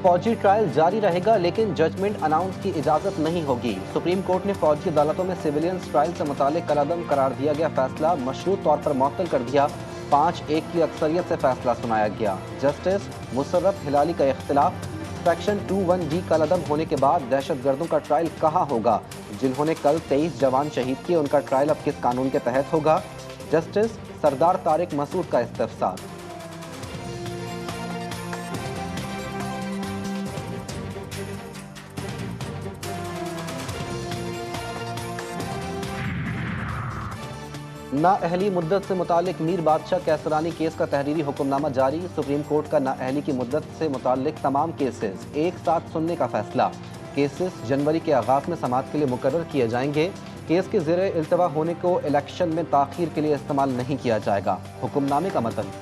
फौजी ट्रायल जारी रहेगा लेकिन जजमेंट अनाउंस की इजाजत नहीं होगी। सुप्रीम कोर्ट ने फौजी अदालतों में सिविलियंस ट्रायल से मुतालिक कलअदम करार दिया गया फैसला मशरूत तौर पर मुअत्तल कर दिया। 5-1 की अक्सरियत से फैसला सुनाया गया। जस्टिस मुशर्रफ हिलाली का इख्तिलाफ। सेक्शन 21D कलअदम होने के बाद दहशतगर्दों का ट्रायल कहाँ होगा? जिन्होंने कल 23 जवान शहीद किए उनका ट्रायल अब किस कानून के तहत होगा? जस्टिस सरदार तारिक मसूद का इस्तिफसार। नाअहली मुद्दत से मुतालिक मीर बादशाह कैसरानी केस का तहरीरी हुक्मनामा जारी। सुप्रीम कोर्ट का नाअहली की मुद्दत से मुतालिक तमाम केसेस एक साथ सुनने का फैसला। केसेस जनवरी के आगाज में समाअत के लिए मुकर्रर किए जाएंगे। केस के ज़ेरे इल्तवा होने को इलेक्शन में ताख़ीर के लिए इस्तेमाल नहीं किया जाएगा। हुक्मनामे का मतन।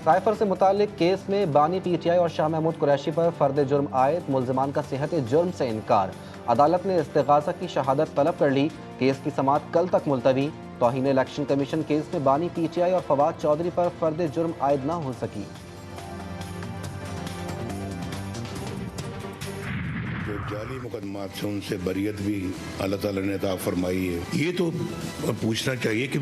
साइफर से मुतालिक केस में बानी PTI और शाह महमूद कुरैशी पर फर्द जुर्म आयद। मुल्ज़िमान का सेहत जुर्म से इनकार। अदालत ने इस्तिगासा की शहादत तलब कर ली। केस की समाअत कल तक मुलतवी। तौहीन इलेक्शन कमीशन केस में बानी PTI और फवाद चौधरी पर फर्द जुर्म आयद न हो सकी। जो जाली मुकदमात से उनसे बरियत भी अल्लाह ताला ने अता फरमाई है। ये तो पूछना चाहिए कि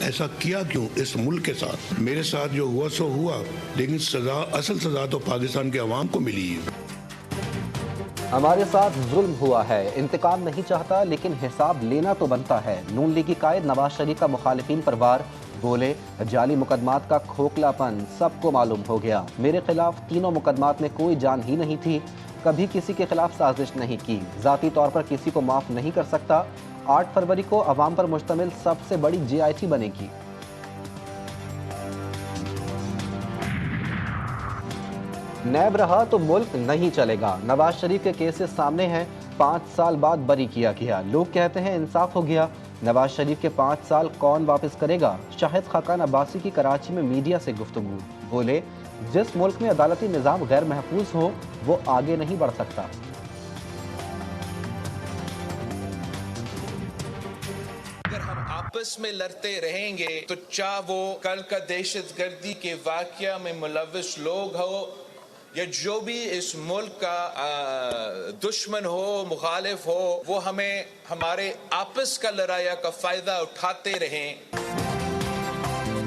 ऐसा किया क्यों इस मुल्क के साथ? मेरे साथ जो हुआ सो हुआ, लेकिन सजा, असल सजा तो पाकिस्तान के अवाम को मिली है। हमारे साथ जुल्म हुआ है, इंतकाम नहीं चाहता लेकिन हिसाब लेना तो बनता है। नून लीगी कायद नवाज शरीफ का मुखालिफिन पर वार। बोले जाली मुकदमात का खोखलापन सबको मालूम हो गया। मेरे खिलाफ तीनों मुकदमात में कोई जान ही नहीं थी। कभी किसी के खिलाफ साजिश नहीं की। जाती तौर पर किसी को माफ नहीं कर सकता। 8 फरवरी को अवाम पर मुश्तमिल सबसे बड़ी JIT बनेगी। नैब रहा तो मुल्क नहीं चलेगा। नवाज शरीफ के केसेस सामने हैं। 5 साल बाद बरी किया गया। लोग कहते हैं इंसाफ हो गया। नवाज शरीफ के 5 साल कौन वापस करेगा? शाहिद खाकान अब्बासी की कराची में मीडिया से गुफ्तगू। बोले जिस मुल्क में अदालती निज़ाम गैर महफूज हो वो आगे नहीं बढ़ सकता। अगर हम आपस में लड़ते रहेंगे तो चाहे वो कल का दहशतगर्दी के वाकया में मुलव्वस लोग हो या जो भी इस मुल्क का दुश्मन हो, मुखालिफ हो, वो हमें हमारे आपस का लड़ाया का फायदा उठाते रहें।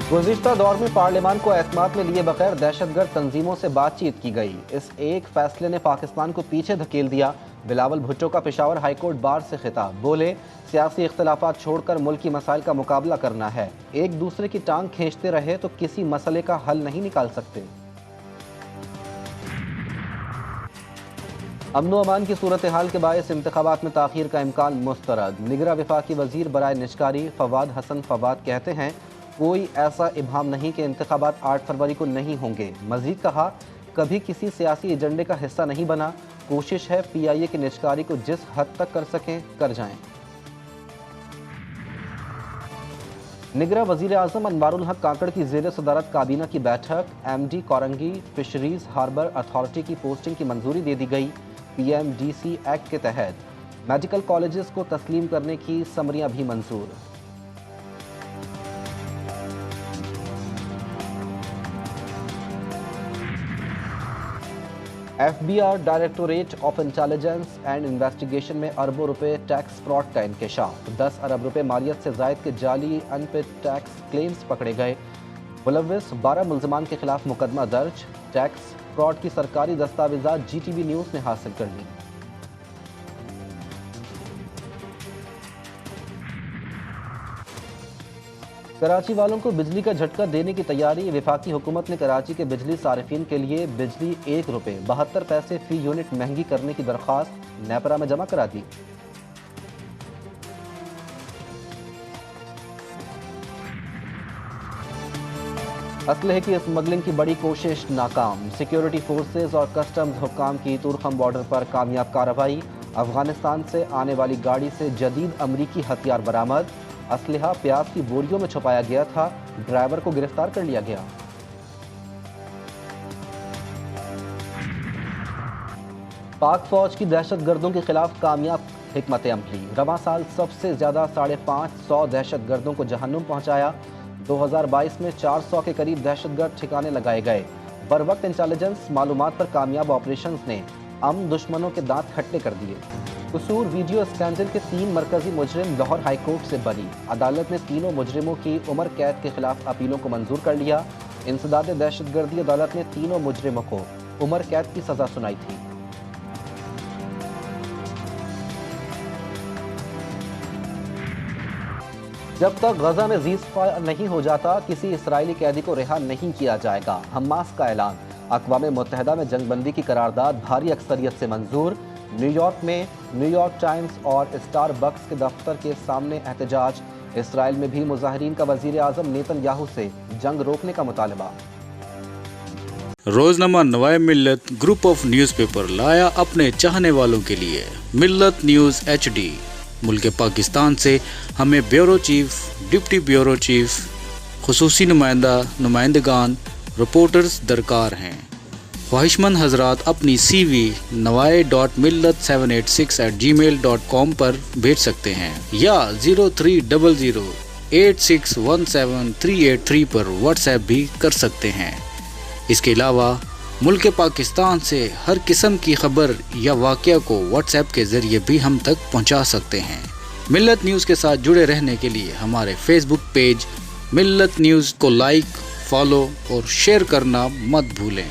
गुज़िश्ता दौर में पार्लियामान को एतमाद में लिए बगैर दहशतगर्द तंजीमों से बातचीत की गई। इस एक फैसले ने पाकिस्तान को पीछे धकेल दिया। बिलावल भुट्टो का पेशावर हाईकोर्ट बार से खिताब। बोले सियासी इख्तलाफात छोड़कर मुल्की मसाइल का मुकाबला करना है। एक दूसरे की टांग खींचते रहे तो किसी मसले का हल नहीं निकाल सकते। अमन अमान की सूरत हाल के बायस इंतखाबात में ताख़ीर का इम्कान मुस्तरद। निगरां वफाकी वजीर बराए निजकारी फवाद हसन फवाद कहते हैं कोई ऐसा इब्हाम नहीं कि इंतखाबात 8 फरवरी को नहीं होंगे। मजीद कहा कभी किसी सियासी एजेंडे का हिस्सा नहीं बना। कोशिश है PIA की निजकारी को जिस हद तक कर सकें कर जाएं। निगरां वजीर आज़म अनवारुल हक काकड़ की ज़ेर सदारत काबीना की बैठक। MD Korangi fisheries harbour authority की पोस्टिंग की मंजूरी दे दी गई। PMDC एक्ट के तहत मेडिकल कॉलेजेस को तस्लीम करने की समरियां भी मंजूर। FBI directorate of intelligence and investigation में अरबों रुपए टैक्स फ्रॉड का इंकशाफ। 10 अरब रुपए मालियत से जायद के जाली अनपेड टैक्स क्लेम्स पकड़े गए। मुलव्विस 12 मुल्ज़िमान के खिलाफ मुकदमा दर्ज। टैक्स फ्रॉड की सरकारी दस्तावेजात GTV न्यूज़ ने हासिल कर ली। कराची वालों को बिजली का झटका देने की तैयारी। वफाकी हुकूमत ने कराची के बिजली सारिफिन के लिए बिजली 1 रुपये 72 पैसे फी यूनिट महंगी करने की दरख्वास्त नेपरा में जमा करा दी। असलहे की स्मगलिंग की बड़ी कोशिश नाकाम। सिक्योरिटी फोर्सेज और कस्टम्स हुक्काम की तुरखम बॉर्डर पर कामयाब कार्रवाई। अफगानिस्तान से आने वाली गाड़ी से जदीद अमरीकी हथियार बरामद। असलहा प्याज की बोरियों में छुपाया गया था। ड्राइवर को गिरफ्तार कर लिया गया। पाक फौज की दहशतगर्दों के खिलाफ कामयाब हिकमत अमली। रवां साल सबसे ज्यादा 550 दहशतगर्दों को जहन्नुम पहुंचाया। 2022 में 400 के करीब दहशतगर्द ठिकाने लगाए गए। बरवक्त इंटेलिजेंस मालूमात पर कामयाब ऑपरेशंस ने अमन दुश्मनों के दांत खट्टे कर दिए। कसूर वीडियो स्कैंडल के 3 मरकजी मुजरिम लाहौर हाईकोर्ट से बरी। अदालत ने तीनों मुजरिमों की उम्र कैद के खिलाफ अपीलों को मंजूर कर लिया। इंसदाद दहशतगर्दी अदालत ने तीनों मुजरिमों को उम्र कैद की सजा सुनाई थी। जब तक गजा में सीज़फायर नहीं हो जाता, किसी इस्राएली कैदी को रिहा नहीं किया जाएगा। हमास का ऐलान। अक़वाम मुत्तहिदा में जंगबंदी की करारदाद भारी अक्सरियत से मंजूर। न्यूयॉर्क में न्यूयॉर्क टाइम्स और स्टारबक्स के दफ्तर के सामने एहतजाज। इसराइल में भी मुजाहिरीन का वज़ीर आज़म नेतन्याहू से जंग रोकने का मुतालबा। रोजनामा नवाए मिल्लत ग्रुप ऑफ न्यूज़पेपर लाया अपने चाहने वालों के लिए मिल्लत न्यूज़ HD। मुल्क पाकिस्तान से हमें bureau chief, deputy bureau chief, खुसूसी नुमाइंदगान, रिपोर्टर्स दरकार हैं। ख्वाहिशमंद हजरात अपनी CV nawai.millat786@gmail.com पर भेज सकते हैं या 0300861738 पर व्हाट्सएप भी कर सकते हैं। इसके अलावा मुल्क पाकिस्तान से हर किस्म की खबर या वाक़या को व्हाट्सएप के ज़रिए भी हम तक पहुंचा सकते हैं। मिल्लत न्यूज़ के साथ जुड़े रहने के लिए हमारे फेसबुक पेज मिल्लत न्यूज़ को लाइक, फॉलो और शेयर करना मत भूलें।